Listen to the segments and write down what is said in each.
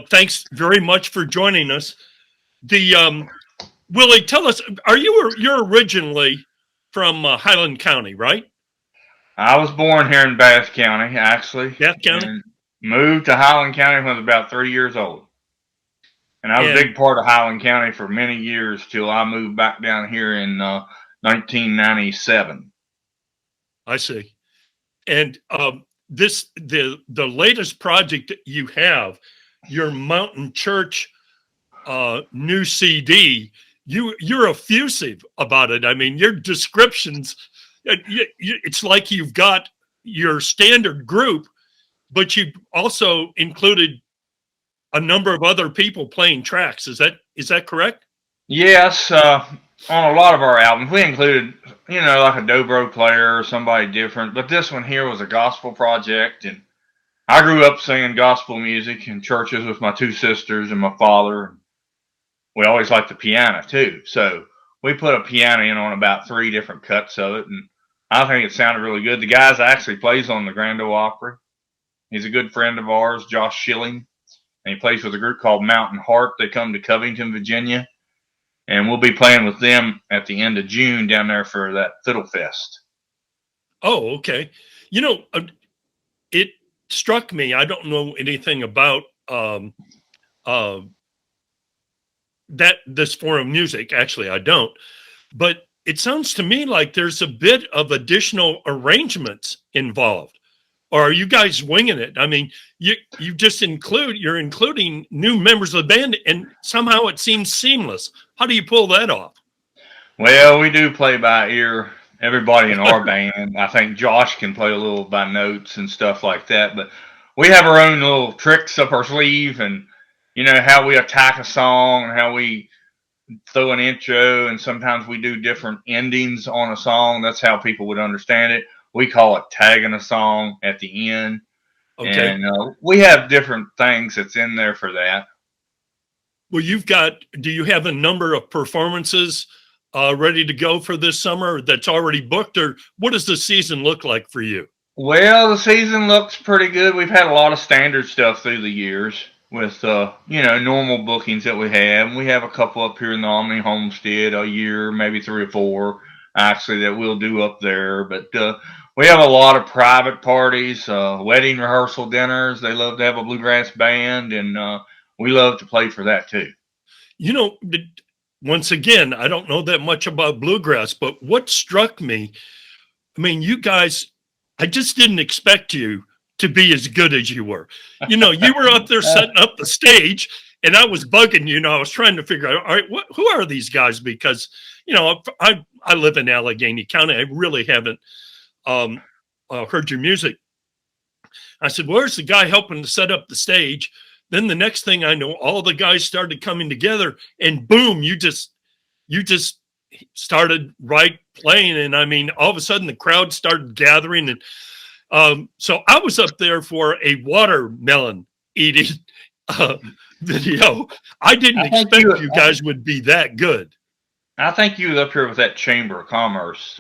Thanks very much for joining us. The Willie, tell us, you're originally from Highland County, right? I was born here in Bath County, actually, Bath County, and moved to Highland County when I was about 3 years old. And I was a and big part of Highland County for many years till I moved back down here in 1997. I see. And the latest project that you have, your Mountain Church new CD. You're effusive about it. I mean, your descriptions. It's like you've got your standard group, but you also included a number of other people playing tracks. Is that correct? Yes, on a lot of our albums, we included, like a dobro player or somebody different. But this one here was a gospel project, and I grew up singing gospel music in churches with my two sisters and my father. We always liked the piano too, so we put a piano in on about 3 different cuts of it, and I think it sounded really good. The guy actually plays on the Grand Ole Opry. He's a good friend of ours, Josh Schilling, and he plays with a group called Mountain Heart. They come to Covington, Virginia, and we'll be playing with them at the end of June down there for that Fiddle Fest. Oh, okay. It struck me. I don't know anything about this form of music. Actually, I don't. But it sounds to me like there's a bit of additional arrangements involved. Or are you guys winging it? I mean, you're including new members of the band, and somehow it seems seamless. How do you pull that off? Well, we do play by ear. Everybody in our band, I think Josh can play a little by notes and stuff like that, but we have our own little tricks up our sleeve, and how we attack a song and how we throw an intro, and sometimes we do different endings on a song. That's how people would understand it. We call it tagging a song at the end. Okay. And we have different things that's in there for that. Well, do you have a number of performances ready to go for this summer that's already booked, or what does the season look like for you? Well, the season looks pretty good. We've had a lot of standard stuff through the years with, normal bookings that we have. We have a couple up here in the Omni Homestead a year, maybe 3 or 4, actually, that we'll do up there. But we have a lot of private parties, wedding rehearsal dinners. They love to have a bluegrass band, and we love to play for that too. Once again, I don't know that much about bluegrass, but what struck me, I mean, you guys, I just didn't expect you to be as good as you were. You were up there setting up the stage, and I was bugging you. I was trying to figure out, all right, who are these guys? Because, I live in Alleghany County. I really haven't heard your music. I said, where's the guy helping to set up the stage? Then the next thing I know, all the guys started coming together, and boom, you just started playing. And I mean, all of a sudden the crowd started gathering. And so I was up there for a watermelon eating video. I didn't expect you guys would be that good. I think you was up here with that Chamber of Commerce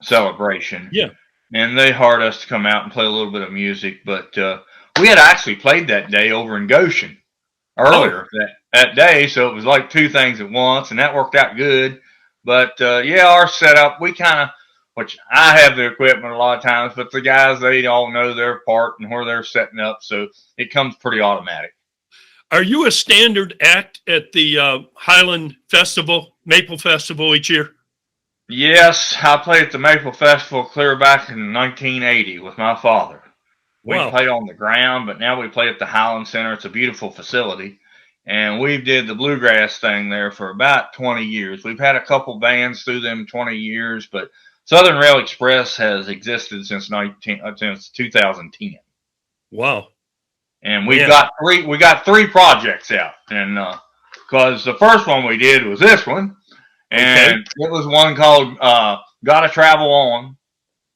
celebration. Yeah. And they hired us to come out and play a little bit of music, but we had actually played that day over in Goshen earlier that day, so it was like 2 things at once, and that worked out good. But our setup, we kind of, which I have the equipment a lot of times, but the guys, they all know their part and where they're setting up, so it comes pretty automatic. Are you a standard act at the Highland Festival, Maple Festival each year? Yes, I played at the Maple Festival clear back in 1980 with my father. We played on the ground, but now we play at the Highland Center. It's a beautiful facility, and we did the bluegrass thing there for about 20 years. We've had a couple bands through them 20 years, but Southern Rail Express has existed since 2010. Wow. And we got 3 projects out, and because the first one we did was this one, and it was one called "Gotta Travel On."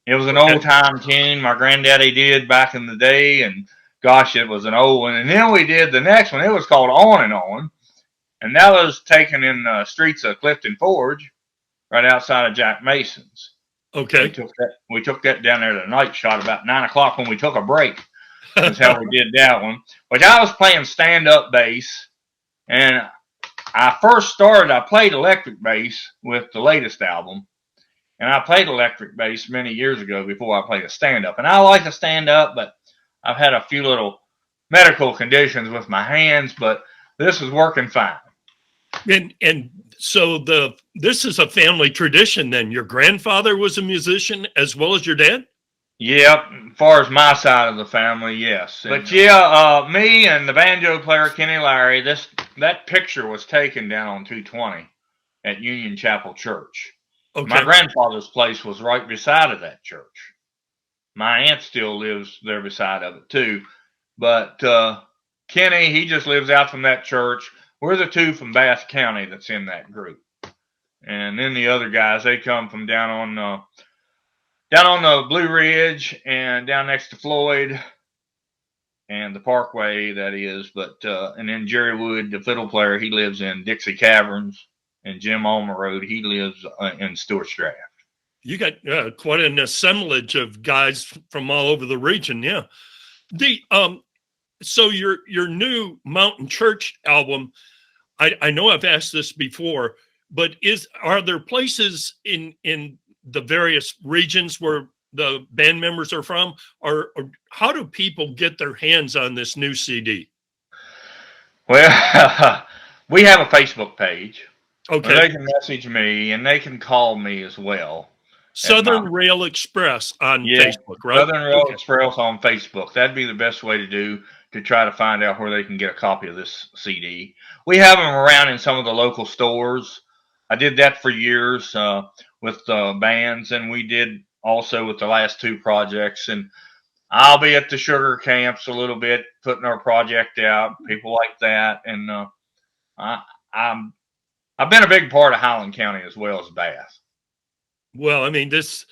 It was an old time tune my granddaddy did back in the day, and gosh, it was an old one. And then we did the next one. It was called "On and On," and that was taken in the streets of Clifton Forge, right outside of Jack Mason's. Okay. We took that down there to the night shot about 9 o'clock when we took a break. is how we did that one. But I was playing stand-up bass, and I first started, I played electric bass with the latest album, and I played electric bass many years ago before I played a stand-up. And I like to stand up, but I've had a few little medical conditions with my hands, but this is working fine. And so this is a family tradition then. Your grandfather was a musician as well as your dad? Yep, as far as my side of the family, yes. But yeah, me and the banjo player Kenny Larry, that picture was taken down on 220 at Union Chapel Church. Okay. My grandfather's place was right beside of that church. My aunt still lives there beside of it too. But Kenny, he just lives out from that church. We're the two from Bath County that's in that group. And then the other guys, they come from down on the Blue Ridge and down next to Floyd and the Parkway, that is. But and then Jerry Wood, the fiddle player, he lives in Dixie Caverns. And Jim Ulmer Road, he lives in Stewart's Draft. You got quite an assemblage of guys from all over the region, yeah. So your new Mountain Church album, I know I've asked this before, but are there places in the various regions where the band members are from, or how do people get their hands on this new CD? Well, we have a Facebook page. Okay. They can message me and they can call me as well. Southern Rail Express on Facebook, right? Southern Rail Express on Facebook. That'd be the best way to try to find out where they can get a copy of this CD. We have them around in some of the local stores. I did that for years with bands, and we did also with the last two projects. And I'll be at the sugar camps a little bit, putting our project out, people like that. And I've been a big part of Highland County as well as Bath. Well, I mean, as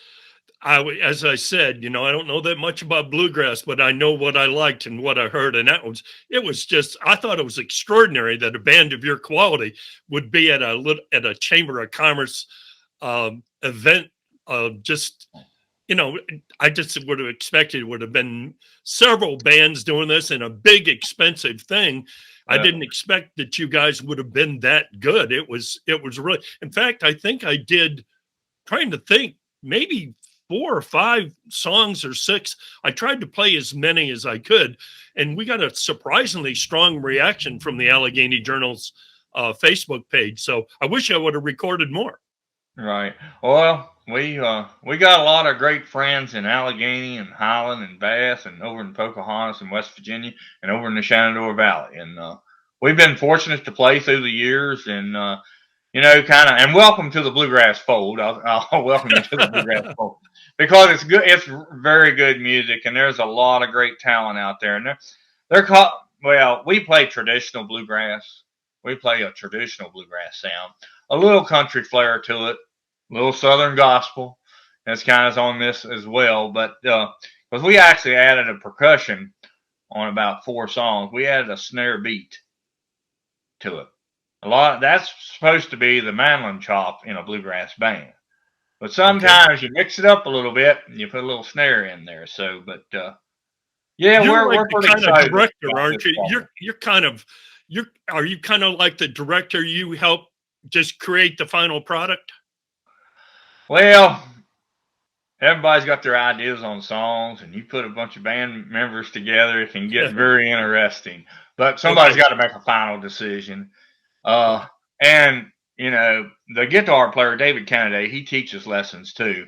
I said, I don't know that much about bluegrass, but I know what I liked and what I heard. And I thought it was extraordinary that a band of your quality would be at a Chamber of Commerce event. I just would have expected it would have been several bands doing this and a big, expensive thing. I didn't expect that you guys would have been that good. It was really, in fact, I think I did, trying to think, maybe 4 or 5 songs or 6. I tried to play as many as I could, and we got a surprisingly strong reaction from the Alleghany Journal's Facebook page. So I wish I would have recorded more. Right. Well, we got a lot of great friends in Alleghany and Highland and Bath and over in Pocahontas and West Virginia and over in the Shenandoah Valley. And we've been fortunate to play through the years and, and welcome to the Bluegrass Fold. I'll welcome you to the Bluegrass Fold because it's good. It's very good music and there's a lot of great talent out there. And we play traditional bluegrass. We play a traditional bluegrass sound. A little country flair to it, a little Southern gospel. That's kind of on this as well. But because we actually added a percussion on about 4 songs, we added a snare beat to it. That's supposed to be the mandolin chop in a bluegrass band. But sometimes you mix it up a little bit and you put a little snare in there. So, but we're pretty excited. Kind of director, aren't you? Are you kind of like the director? You help just create the final product? Well, everybody's got their ideas on songs, and you put a bunch of band members together, it can get very interesting. But somebody's got to make a final decision. And, the guitar player, David Kennedy, he teaches lessons too.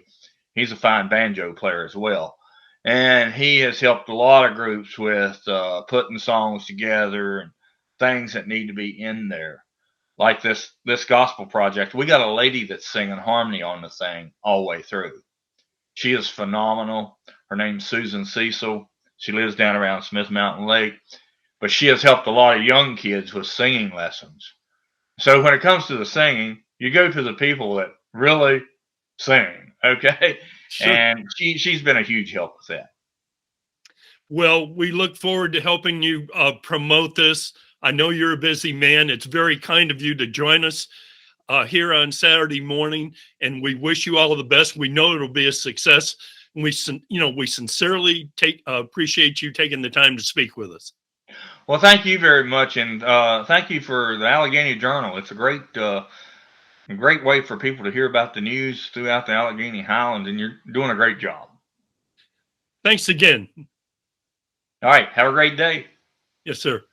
He's a fine banjo player as well. And he has helped a lot of groups with putting songs together and things that need to be in there. Like this gospel project, we got a lady that's singing harmony on the thing all the way through. She is phenomenal. Her name's Susan Cecil. She lives down around Smith Mountain Lake, but she has helped a lot of young kids with singing lessons. So when it comes to the singing, you go to the people that really sing, okay? Sure. And she's been a huge help with that. Well, we look forward to helping you promote this. I know you're a busy man. It's very kind of you to join us here on Saturday morning, and we wish you all the best. We know it'll be a success. We sincerely appreciate you taking the time to speak with us. Well, thank you very much, and thank you for the Alleghany Journal. It's a great way for people to hear about the news throughout the Alleghany Highlands, and you're doing a great job. Thanks again. All right, have a great day. Yes, sir.